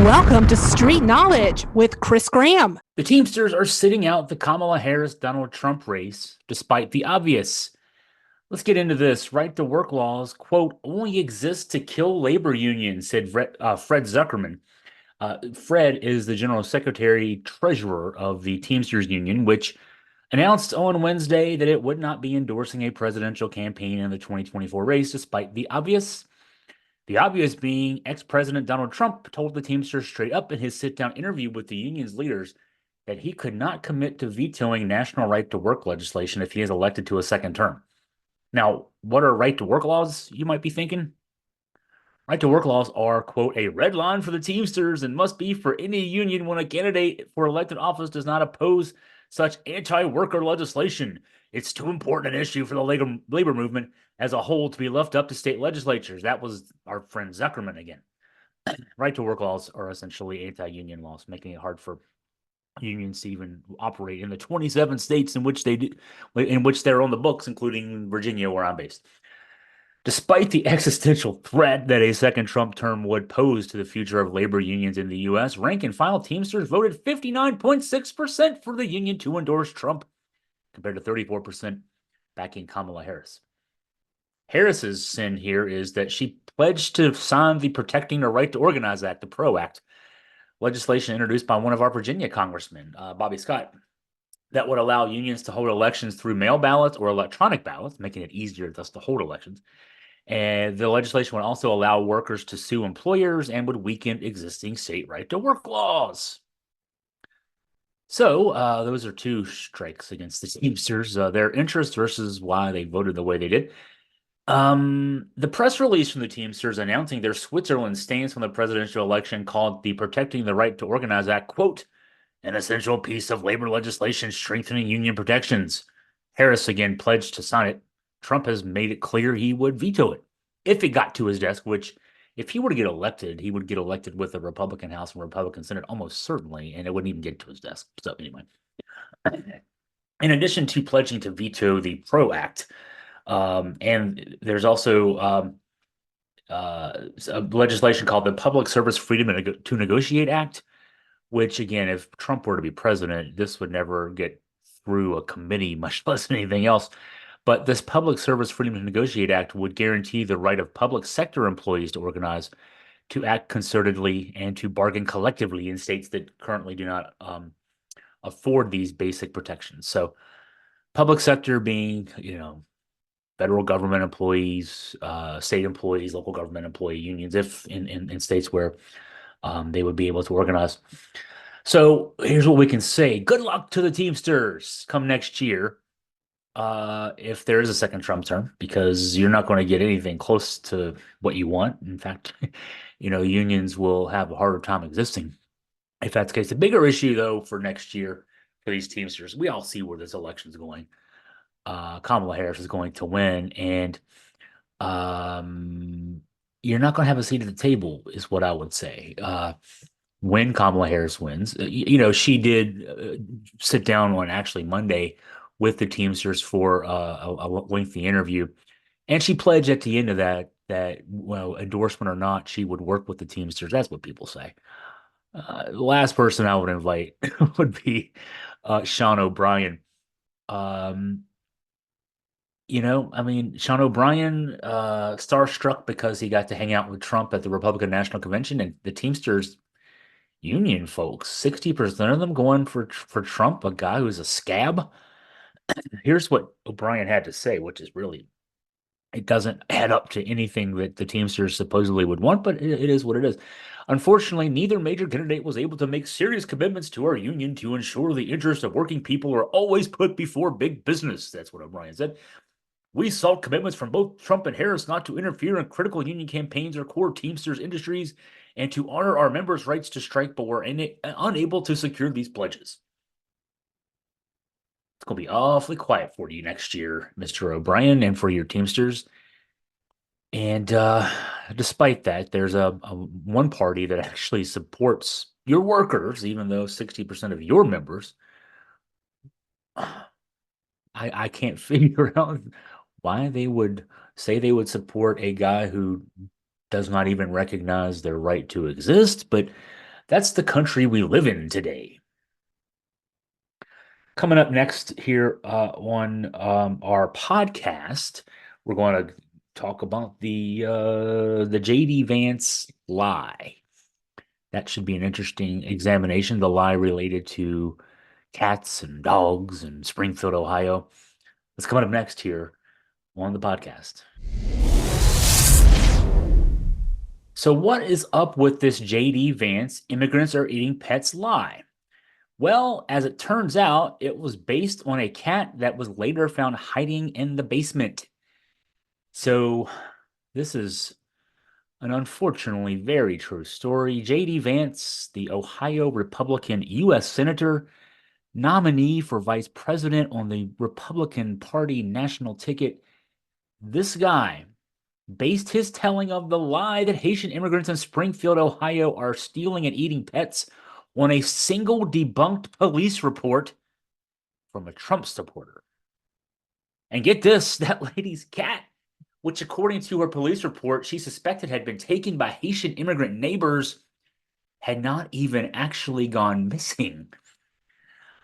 Welcome to Street Knowledge with Chris Graham. The Teamsters are sitting out the Kamala Harris-Donald Trump race, despite the obvious. Let's get into this. Right to work laws, quote, only exist to kill labor unions, said Fred Zuckerman. Fred is the general secretary treasurer of the Teamsters Union, which announced on Wednesday that it would not be endorsing a presidential campaign in the 2024 race, despite the obvious. The obvious being ex-President Donald Trump told the Teamsters straight up in his sit-down interview with the union's leaders that he could not commit to vetoing national right-to-work legislation if he is elected to a second term. Now, what are right-to-work laws, you might be thinking? Right-to-work laws are, quote, a red line for the Teamsters and must be for any union when a candidate for elected office does not oppose such anti-worker legislation. It's too important an issue for the labor movement as a whole to be left up to state legislatures. That was our friend Zuckerman again. Right-to-work laws are essentially anti-union laws, making it hard for unions to even operate in the 27 states in which they're on the books, including Virginia, where I'm based. Despite the existential threat that a second Trump term would pose to the future of labor unions in the U.S., rank and file Teamsters voted 59.6% for the union to endorse Trump, compared to 34% backing Kamala Harris. Harris's sin here is that she pledged to sign the Protecting the Right to Organize Act, the PRO Act, legislation introduced by one of our Virginia congressmen, Bobby Scott, that would allow unions to hold elections through mail ballots or electronic ballots, making it easier thus to hold elections. And the legislation would also allow workers to sue employers and would weaken existing state right-to-work laws. So those are two strikes against the Teamsters, their interest versus why they voted the way they did. The press release from the Teamsters announcing their Switzerland stance from the presidential election called the Protecting the Right to Organize Act, quote, an essential piece of labor legislation strengthening union protections. Harris again pledged to sign it. Trump has made it clear he would veto it if it got to his desk, which if he were to get elected, he would get elected with a Republican House and Republican Senate almost certainly, and it wouldn't even get to his desk. So anyway, in addition to pledging to veto the PRO Act, and there's also a legislation called the Public Service Freedom to Negotiate Act, which again, if Trump were to be president, this would never get through a committee, much less anything else. But this Public Service Freedom to Negotiate Act would guarantee the right of public sector employees to organize, to act concertedly, and to bargain collectively in states that currently do not afford these basic protections. So public sector being, federal government employees, state employees, local government employee unions, if in states where they would be able to organize. So here's what we can say. Good luck to the Teamsters come next year. If there is a second Trump term, because you're not going to get anything close to what you want. In fact, unions will have a harder time existing if that's the case. The bigger issue, though, for next year for these Teamsters, we all see where this election is going. Kamala Harris is going to win, and you're not going to have a seat at the table, is what I would say. When Kamala Harris wins, she did sit down on actually Monday with the Teamsters for a lengthy interview. And she pledged at the end of that, endorsement or not, she would work with the Teamsters. That's what people say. The last person I would invite would be Sean O'Brien. Sean O'Brien, starstruck because he got to hang out with Trump at the Republican National Convention, and the Teamsters union folks, 60% of them going for Trump, a guy who's a scab. Here's what O'Brien had to say, which is really, it doesn't add up to anything that the Teamsters supposedly would want, but it is what it is. Unfortunately, neither major candidate was able to make serious commitments to our union to ensure the interests of working people are always put before big business. That's what O'Brien said. We sought commitments from both Trump and Harris not to interfere in critical union campaigns or core Teamsters industries and to honor our members' rights to strike, but were unable to secure these pledges. It's going to be awfully quiet for you next year, Mr. O'Brien, and for your Teamsters. And despite that, there's a one party that actually supports your workers, even though 60% of your members, I can't figure out why they would say they would support a guy who does not even recognize their right to exist. But That's the country we live in today. Coming up next here on our podcast, we're going to talk about the JD Vance lie. That should be an interesting examination. The lie related to cats and dogs in Springfield, Ohio. That's coming up next here on the podcast. So, what is up with this JD Vance immigrants are eating pets lie? Well, as it turns out, it was based on a cat that was later found hiding in the basement. So, this is an unfortunately very true story. JD Vance, the Ohio Republican U.S. Senator, nominee for vice president on the Republican Party national ticket, this guy based his telling of the lie that Haitian immigrants in Springfield, Ohio are stealing and eating pets on a single debunked police report from a Trump supporter. And get this, that lady's cat, which according to her police report, she suspected had been taken by Haitian immigrant neighbors, had not even actually gone missing.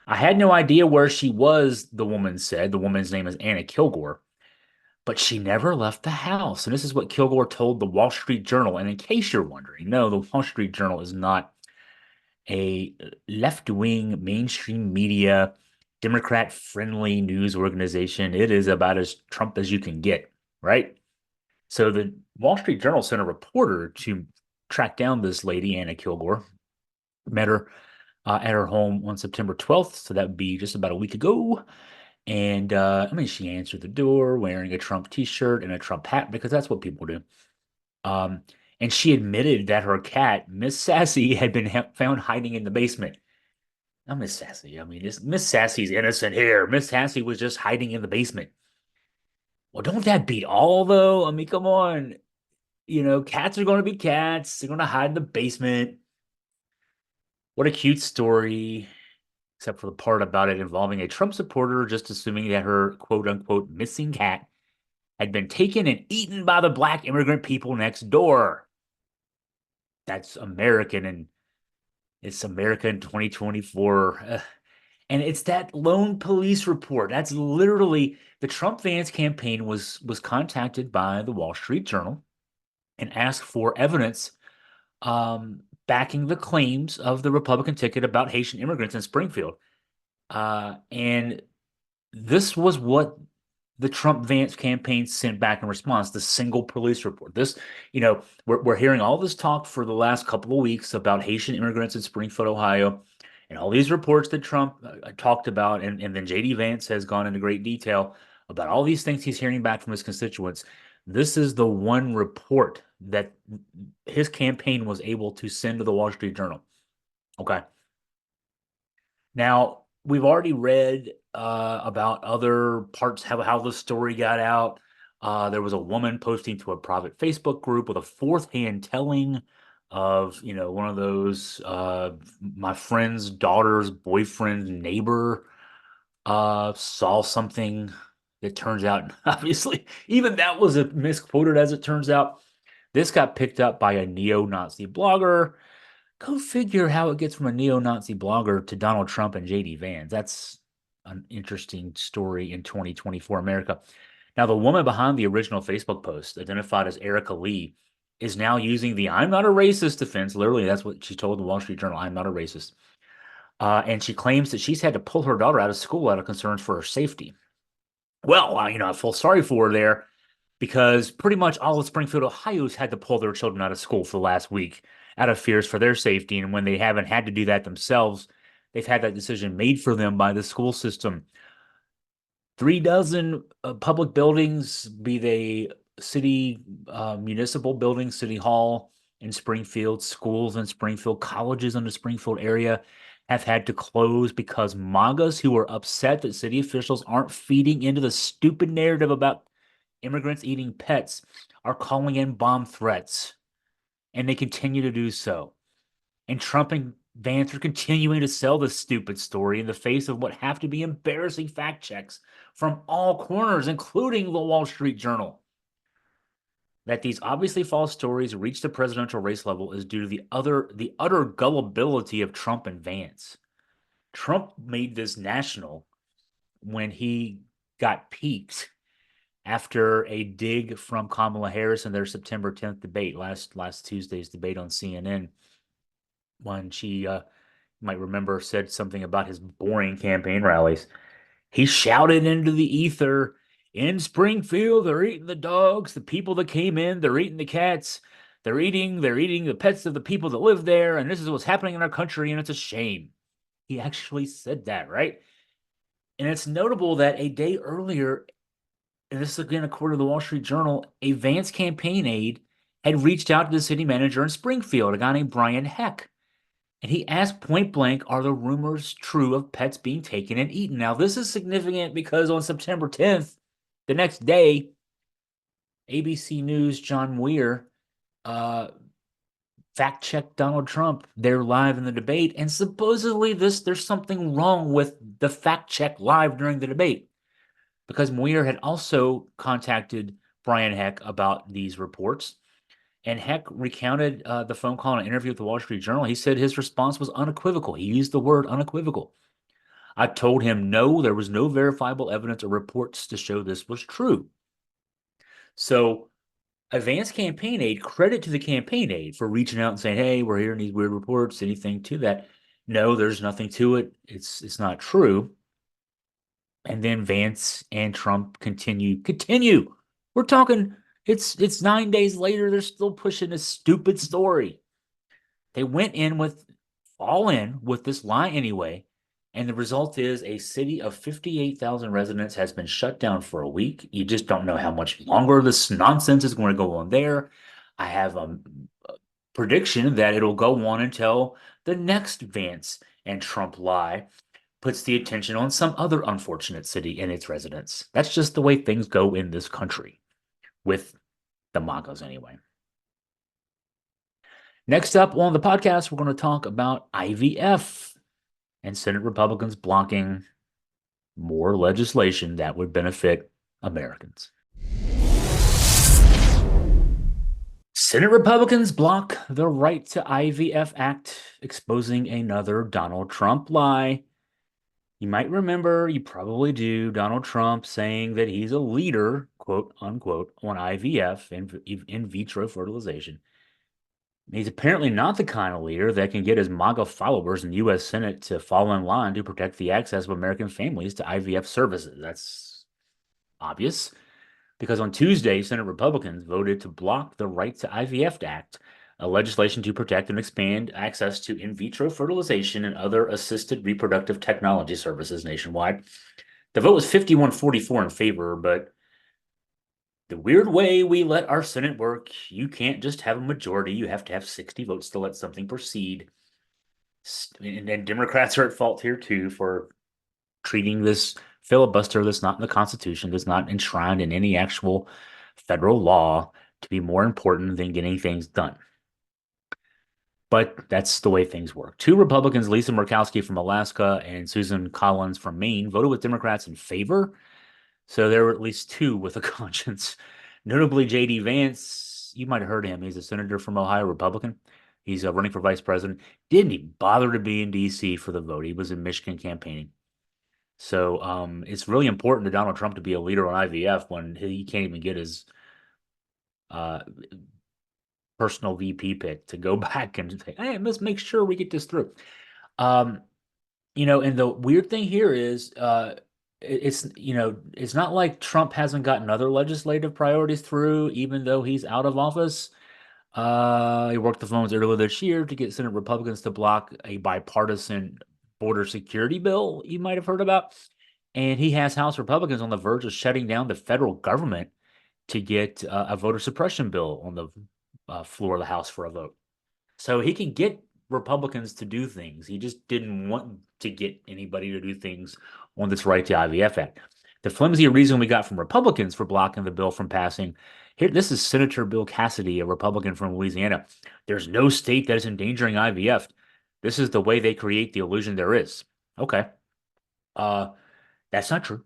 I had no idea where she was, the woman said. The woman's name is Anna Kilgore. But she never left the house. And this is what Kilgore told the Wall Street Journal. And in case you're wondering, no, the Wall Street Journal is not a left-wing mainstream media, Democrat-friendly news organization. It is about as Trump as you can get, right? So the Wall Street Journal sent a reporter to track down this lady, Anna Kilgore, met her at her home on September 12th. So that would be just about a week ago. And she answered the door wearing a Trump t-shirt and a Trump hat because that's what people do. And she admitted that her cat, Miss Sassy, had been found hiding in the basement. Now, Miss Sassy, Miss Sassy's innocent here. Miss Sassy was just hiding in the basement. Well, don't that beat all, though? Come on. Cats are going to be cats. They're going to hide in the basement. What a cute story, except for the part about it involving a Trump supporter just assuming that her quote-unquote missing cat had been taken and eaten by the black immigrant people next door. That's American, and it's America in 2024. And it's that lone police report. That's literally the Trump Vance campaign was contacted by the Wall Street Journal and asked for evidence backing the claims of the Republican ticket about Haitian immigrants in Springfield. And this was what the Trump Vance campaign sent back in response, the single police report. This, we're hearing all this talk for the last couple of weeks about Haitian immigrants in Springfield, Ohio, and all these reports that Trump talked about. And then JD Vance has gone into great detail about all these things he's hearing back from his constituents. This is the one report that his campaign was able to send to the Wall Street Journal. Okay. Now, we've already read about other parts, how the story got out. There was a woman posting to a private Facebook group with a fourth-hand telling of, one of those, my friend's daughter's boyfriend neighbor saw something that turns out, obviously, even that was misquoted as it turns out. This got picked up by a neo-Nazi blogger. Go figure how it gets from a neo-Nazi blogger to Donald Trump and JD Vance. That's an interesting story in 2024 America. Now, the woman behind the original Facebook post, identified as Erica Lee, is now using the "I'm not a racist" defense. Literally, that's what she told the Wall Street Journal. "I'm not a racist." And she claims that she's had to pull her daughter out of school out of concerns for her safety. Well, I feel sorry for her there because pretty much all of Springfield, Ohio's had to pull their children out of school for the last week out of fears for their safety. And when they haven't had to do that themselves, they've had that decision made for them by the school system. 36 public buildings, be they city, municipal buildings, city hall in Springfield, schools in Springfield, colleges in the Springfield area, have had to close because MAGAs who are upset that city officials aren't feeding into the stupid narrative about immigrants eating pets are calling in bomb threats. And they continue to do so. And Trump and Vance are continuing to sell this stupid story in the face of what have to be embarrassing fact checks from all corners, including the Wall Street Journal. That these obviously false stories reach the presidential race level is due to the utter gullibility of Trump and Vance. Trump made this national when he got peaked after a dig from Kamala Harris in their September 10th debate, last Tuesday's debate on CNN, when she, you might remember, said something about his boring campaign rallies. He shouted into the ether, in Springfield, they're eating the dogs. The people that came in, they're eating the cats. They're eating the pets of the people that live there, and this is what's happening in our country, and it's a shame. He actually said that, right? And it's notable that a day earlier, and this is again according to the Wall Street Journal, a Vance campaign aide had reached out to the city manager in Springfield, a guy named Brian Heck. And he asked point blank, are the rumors true of pets being taken and eaten? Now, this is significant because on September 10th, the next day, ABC News' John Weir fact checked Donald Trump. They're live in the debate. And supposedly there's something wrong with the fact check live during the debate, because Muir had also contacted Brian Heck about these reports. And Heck recounted the phone call and interview with the Wall Street Journal. He said his response was unequivocal. He used the word unequivocal. I told him no, there was no verifiable evidence or reports to show this was true. So, a Vance campaign aide, credit to the campaign aide for reaching out and saying, hey, we're hearing these weird reports, anything to that? No, there's nothing to it. It's not true. And then Vance and Trump continue. We're talking, it's 9 days later, they're still pushing a stupid story. They went in with all in with this lie anyway, and the result is a city of 58,000 residents has been shut down for a week. You just don't know how much longer this nonsense is going to go on there. I have a prediction that it'll go on until the next Vance and Trump lie puts the attention on some other unfortunate city and its residents. That's just the way things go in this country, with the MAGAs anyway. Next up on the podcast, we're going to talk about IVF and Senate Republicans blocking more legislation that would benefit Americans. Senate Republicans block the Right to IVF Act, exposing another Donald Trump lie. You might remember, you probably do, Donald Trump saying that he's a leader, quote unquote, on IVF, in vitro fertilization. He's apparently not the kind of leader that can get his MAGA followers in the U.S. Senate to fall in line to protect the access of American families to IVF services. That's obvious, because on Tuesday, Senate Republicans voted to block the Right to IVF Act, a legislation to protect and expand access to in vitro fertilization and other assisted reproductive technology services nationwide. The vote was 51-44 in favor, but the weird way we let our Senate work, you can't just have a majority. You have to have 60 votes to let something proceed. And Democrats are at fault here too for treating this filibuster that's not in the Constitution, that's not enshrined in any actual federal law, to be more important than getting things done. But that's the way things work. Two Republicans, Lisa Murkowski from Alaska and Susan Collins from Maine, voted with Democrats in favor. So there were at least two with a conscience. Notably, J.D. Vance, you might have heard him. He's a senator from Ohio, Republican. He's running for vice president. Didn't even bother to be in D.C. for the vote. He was in Michigan campaigning. So it's really important to Donald Trump to be a leader on IVF when he can't even get his personal VP pick to go back and say, hey, let's make sure we get this through. And the weird thing here is it's not like Trump hasn't gotten other legislative priorities through, even though he's out of office. He worked the phones earlier this year to get Senate Republicans to block a bipartisan border security bill you might have heard about. And he has House Republicans on the verge of shutting down the federal government to get a voter suppression bill on the floor of the House for a vote. So he can get Republicans to do things. He just didn't want to get anybody to do things on this Right to IVF Act. The flimsy reason we got from Republicans for blocking the bill from passing, here, this is Senator Bill Cassidy, a Republican from Louisiana. There's no state that is endangering IVF. This is the way they create the illusion there is. Okay. That's not true.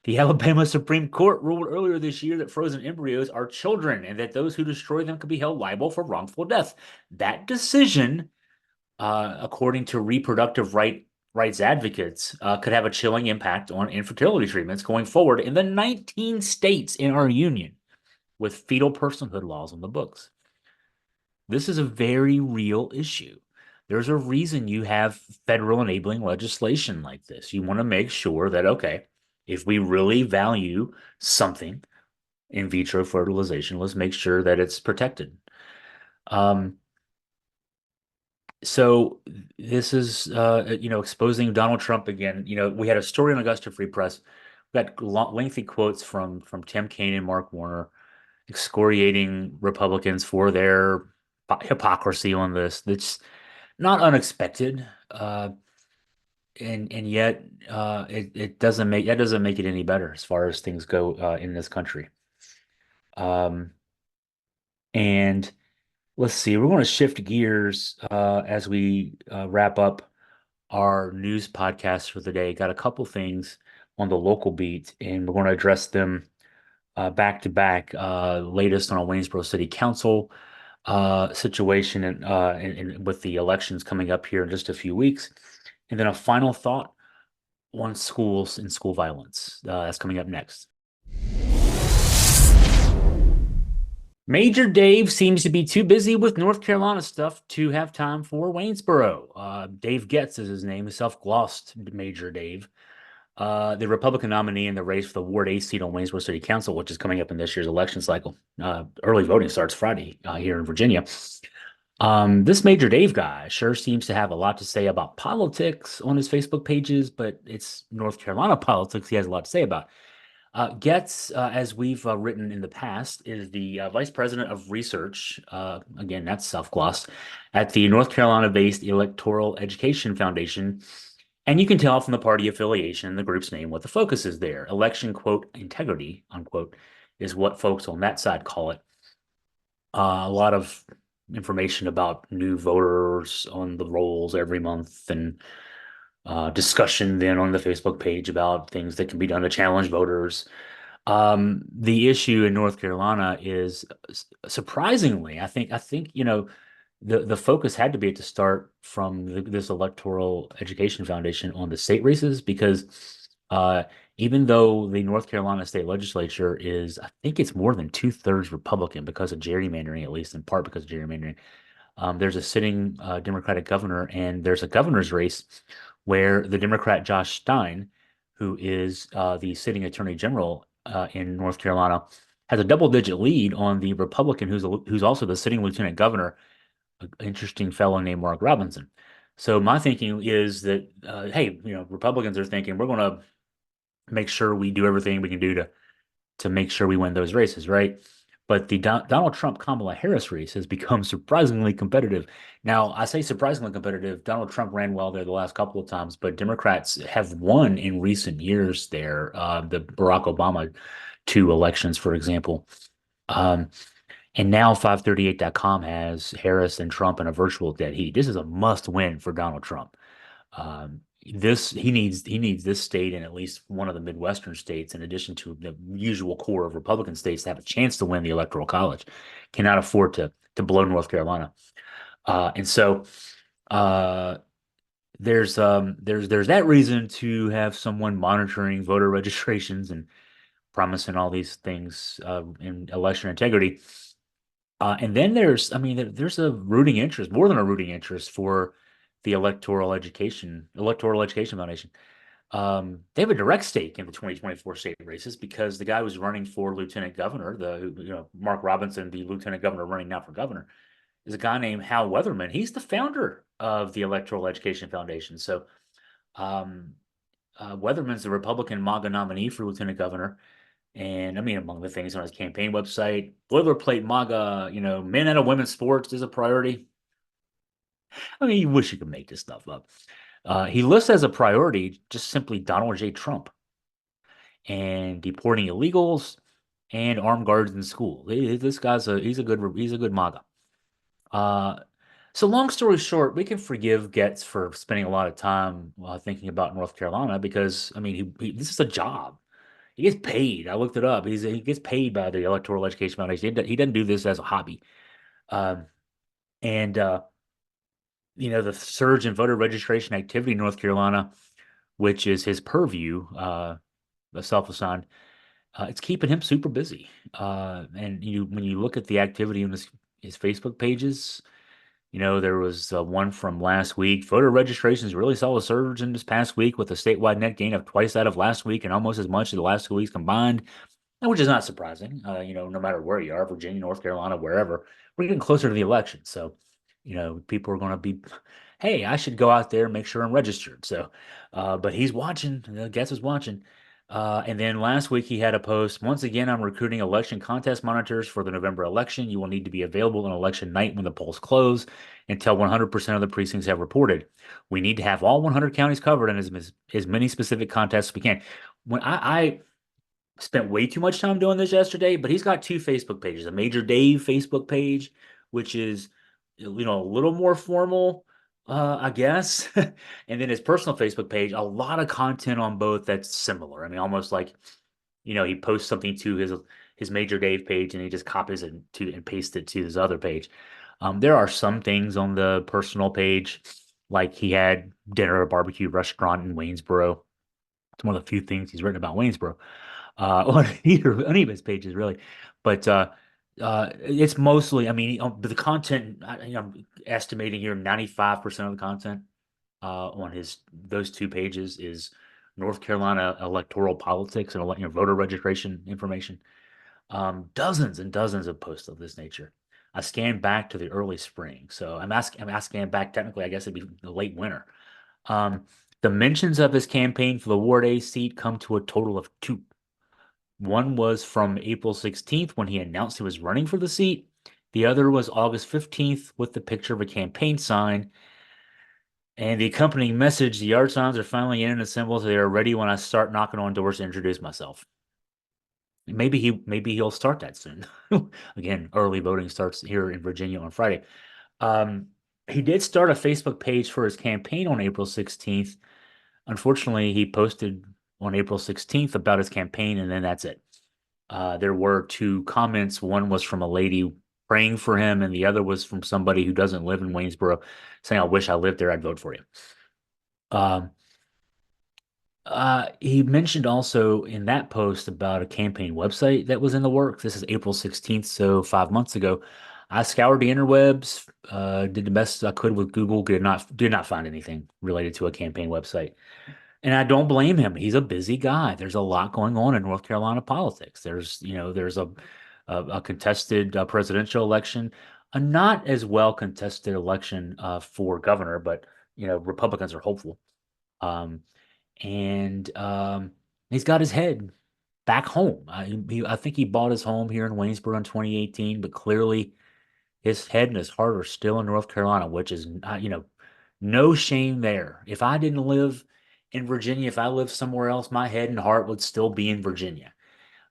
The Alabama Supreme Court ruled earlier this year that frozen embryos are children and that those who destroy them could be held liable for wrongful death. That decision, according to rights advocates, could have a chilling impact on infertility treatments going forward in the 19 states in our union with fetal personhood laws on the books. This is a very real issue. There's a reason you have federal enabling legislation like this. You want to make sure that, okay, if we really value something, in vitro fertilization, let's make sure that it's protected. Um, so this is, exposing Donald Trump again. We had a story on Augusta Free Press. We got lengthy quotes from Tim Kaine and Mark Warner excoriating Republicans for their hypocrisy on this. That's not unexpected, and yet it doesn't make it any better as far as things go in this country. Um, and let's see, we're going to shift gears as we wrap up our news podcast for the day. Got a couple things on the local beat, and we're going to address them back to back. Latest on a Waynesboro City Council situation and with the elections coming up here in just a few weeks. And then a final thought on schools and school violence. That's coming up next. Major Dave seems to be too busy with North Carolina stuff to have time for Waynesboro. Dave Getz is his name, self-glossed Major Dave. The Republican nominee in the race for the Ward A seat on Waynesboro City Council, which is coming up in this year's election cycle. Early voting starts Friday here in Virginia. This Major Dave guy sure seems to have a lot to say about politics on his Facebook pages, but it's North Carolina politics he has a lot to say about. Getz, as we've written in the past, is the Vice President of Research, again, that's self-glossed, at the North Carolina-based Electoral Education Foundation. And you can tell from the party affiliation, the group's name, what the focus is there. Election, quote, integrity, unquote, is what folks on that side call it. A lot of information about new voters on the rolls every month and discussion then on the Facebook page about things that can be done to challenge voters. The issue in North Carolina is surprisingly, I think the focus had to be to start from this Electoral Education Foundation on the state races because even though the North Carolina state legislature is, I think it's more than two-thirds Republican because of gerrymandering, at least in part because of gerrymandering. There's a sitting Democratic governor, and there's a governor's race where the Democrat Josh Stein, who is the sitting attorney general in North Carolina, has a double-digit lead on the Republican who's also the sitting lieutenant governor, an interesting fellow named Mark Robinson. So my thinking is that, hey, Republicans are thinking we're going to make sure we do everything we can do to make sure we win those races, right? But the Donald Trump Kamala Harris race has become surprisingly competitive. Now, I say surprisingly competitive. Donald Trump ran well there the last couple of times, but Democrats have won in recent years there. The Barack Obama two elections, for example. And now 538.com has Harris and Trump in a virtual dead heat. This is a must win for Donald Trump. This he needs this state and at least one of the Midwestern states, in addition to the usual core of Republican states, to have a chance to win the Electoral College. Cannot afford to blow North Carolina. And so there's that reason to have someone monitoring voter registrations and promising all these things in election integrity. And then there's a rooting interest, more than a rooting interest for the Electoral Education Foundation. They have a direct stake in the 2024 state races because the guy who's running for lieutenant governor, Mark Robinson, the lieutenant governor running now for governor, is a guy named Hal Weatherman. He's the founder of the Electoral Education Foundation. So Weatherman's the Republican MAGA nominee for lieutenant governor. And I mean, among the things on his campaign website, boilerplate MAGA, men out of women's sports is a priority. I mean, you wish you could make this stuff up. He lists as a priority just simply Donald J. Trump and deporting illegals and armed guards in school. This guy's he's a good MAGA. So long story short, we can forgive Getz for spending a lot of time thinking about North Carolina because I mean, this is a job. He gets paid. I looked it up. He gets paid by the Electoral Education Foundation. He doesn't do this as a hobby. Um, and the surge in voter registration activity in North Carolina, which is his purview, the self-assigned, it's keeping him super busy. And when you look at the activity on his Facebook pages, there was one from last week. Voter registrations really saw a surge in this past week with a statewide net gain of twice that of last week and almost as much as the last 2 weeks combined, which is not surprising. No matter where you are, Virginia, North Carolina, wherever, we're getting closer to the election. So, people are going to be, hey, I should go out there and make sure I'm registered. So, but he's watching. Guess is watching. And then last week he had a post. Once again, I'm recruiting election contest monitors for the November election. You will need to be available on election night when the polls close until 100% of the precincts have reported. We need to have all 100 counties covered and as many specific contests as we can. When I spent way too much time doing this yesterday, but he's got two Facebook pages, a Major Dave Facebook page, which is, a little more formal, I guess. And then his personal Facebook page, a lot of content on both that's similar. I mean, almost like, he posts something to his Major Dave page and he just copies it and pastes it to his other page. There are some things on the personal page, like he had dinner at a barbecue restaurant in Waynesboro. It's one of the few things he's written about Waynesboro on any of his pages, really. But it's mostly, I mean, the content, I'm estimating here 95% of the content on those two pages is North Carolina electoral politics and voter registration information. Dozens and dozens of posts of this nature. I scanned back to the early spring, so I scanned back technically. I guess it'd be the late winter. Um, the mentions of his campaign for the Ward A seat come to a total of two. One was from April 16th when he announced he was running for the seat. The other was August 15th with the picture of a campaign sign and the accompanying message. The yard signs are finally in and assembled, so they are ready when I start knocking on doors to introduce myself. Maybe he'll start that soon. Again, early voting starts here in Virginia on Friday. Um, he did start a Facebook page for his campaign on April 16th. Unfortunately, he posted on April 16th about his campaign, and then that's it. There were two comments. One was from a lady praying for him, and the other was from somebody who doesn't live in Waynesboro saying, I wish I lived there, I'd vote for you. He mentioned also in that post about a campaign website that was in the works. This is April 16th, so 5 months ago. I scoured the interwebs, did the best I could with Google, did not find anything related to a campaign website. And I don't blame him. He's a busy guy. There's a lot going on in North Carolina politics. There's a contested presidential election, a not as well contested election for governor, but Republicans are hopeful. Um, and he's got his head back home. I think he bought his home here in Waynesboro in 2018, but clearly his head and his heart are still in North Carolina, which is, no shame there. If I didn't live in Virginia, if I lived somewhere else, my head and heart would still be in Virginia.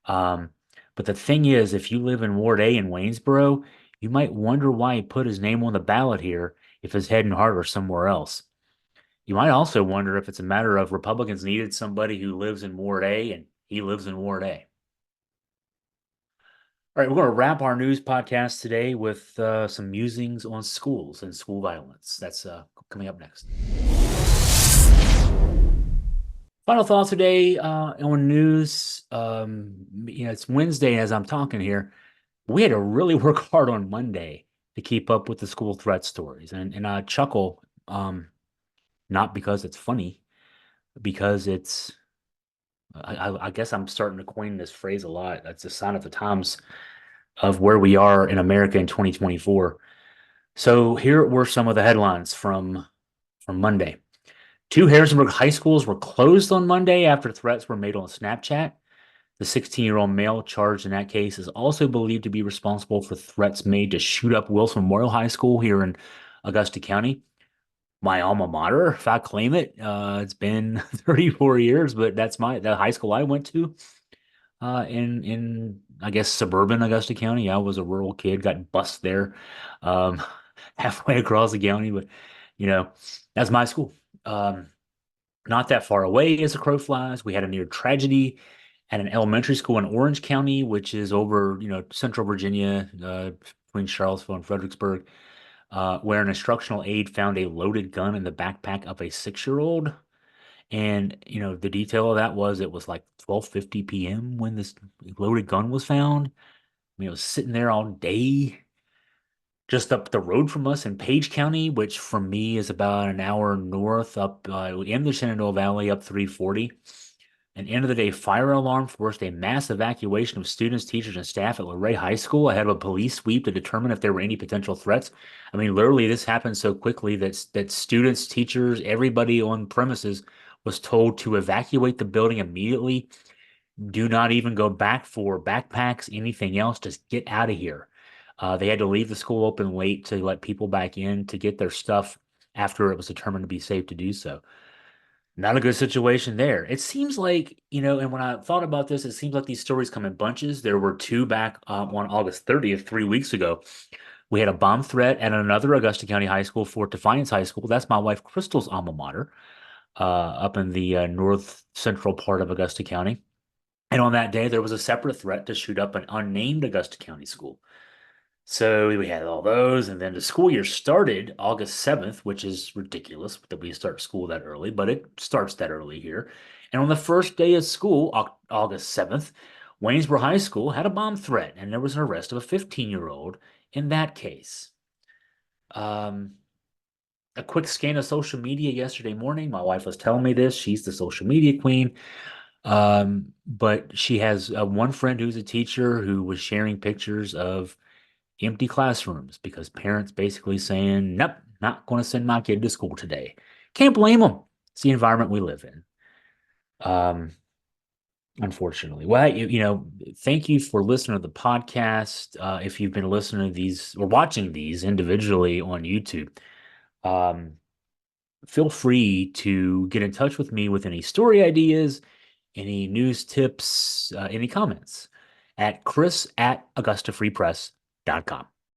Um, but the thing is, if you live in Ward A in Waynesboro, you might wonder why he put his name on the ballot here if his head and heart are somewhere else. You might also wonder if it's a matter of Republicans needed somebody who lives in Ward A and he lives in Ward A. All right, we're going to wrap our news podcast today with some musings on schools and school violence. That's coming up next. Final thoughts today on news. It's Wednesday as I'm talking here. We had to really work hard on Monday to keep up with the school threat stories, and I chuckle, not because it's funny, because it's. I guess I'm starting to coin this phrase a lot. That's a sign of the times of where we are in America in 2024. So here were some of the headlines from Monday. 2 Harrisonburg high schools were closed on Monday after threats were made on Snapchat. The 16-year-old male charged in that case is also believed to be responsible for threats made to shoot up Wilson Memorial High School here in Augusta County. My alma mater, if I claim it. It's been 34 years, but that's the high school I went to in I guess suburban Augusta County. I was a rural kid, got bused there um, halfway across the county, but that's my school. Not that far away as a crow flies. We had a near tragedy at an elementary school in Orange County, which is over, central Virginia, between Charlottesville and Fredericksburg, where an instructional aide found a loaded gun in the backpack of a 6-year-old. And, the detail of that was it was like 12:50 p.m. when this loaded gun was found. I mean, it was sitting there all day just up the road from us in Page County, which from me is about an hour north up in the Shenandoah Valley up 340. An end of the day fire alarm forced a mass evacuation of students, teachers, and staff at Luray High School ahead of a police sweep to determine if there were any potential threats. I mean, literally, this happened so quickly that students, teachers, everybody on premises was told to evacuate the building immediately. Do not even go back for backpacks, anything else. Just get out of here. They had to leave the school open late to let people back in to get their stuff after it was determined to be safe to do so. Not a good situation there. It seems like, and when I thought about this, it seems like these stories come in bunches. There were two back on August 30th, 3 weeks ago. We had a bomb threat at another Augusta County high school, Fort Defiance High School. That's my wife Crystal's alma mater, up in the north central part of Augusta County. And on that day, there was a separate threat to shoot up an unnamed Augusta County school. So we had all those, and then the school year started August 7th, which is ridiculous that we start school that early, but it starts that early here. And on the first day of school, August 7th, Waynesboro High School had a bomb threat, and there was an arrest of a 15-year-old in that case. Um, a quick scan of social media yesterday morning. My wife was telling me this. She's the social media queen. But she has one friend who's a teacher who was sharing pictures of empty classrooms because parents basically saying, nope, not going to send my kid to school today. Can't blame them. It's the environment we live in. Unfortunately. Well, thank you for listening to the podcast. If you've been listening to these or watching these individually on YouTube, feel free to get in touch with me with any story ideas, any news tips, any comments at chris@augustafreepress.com.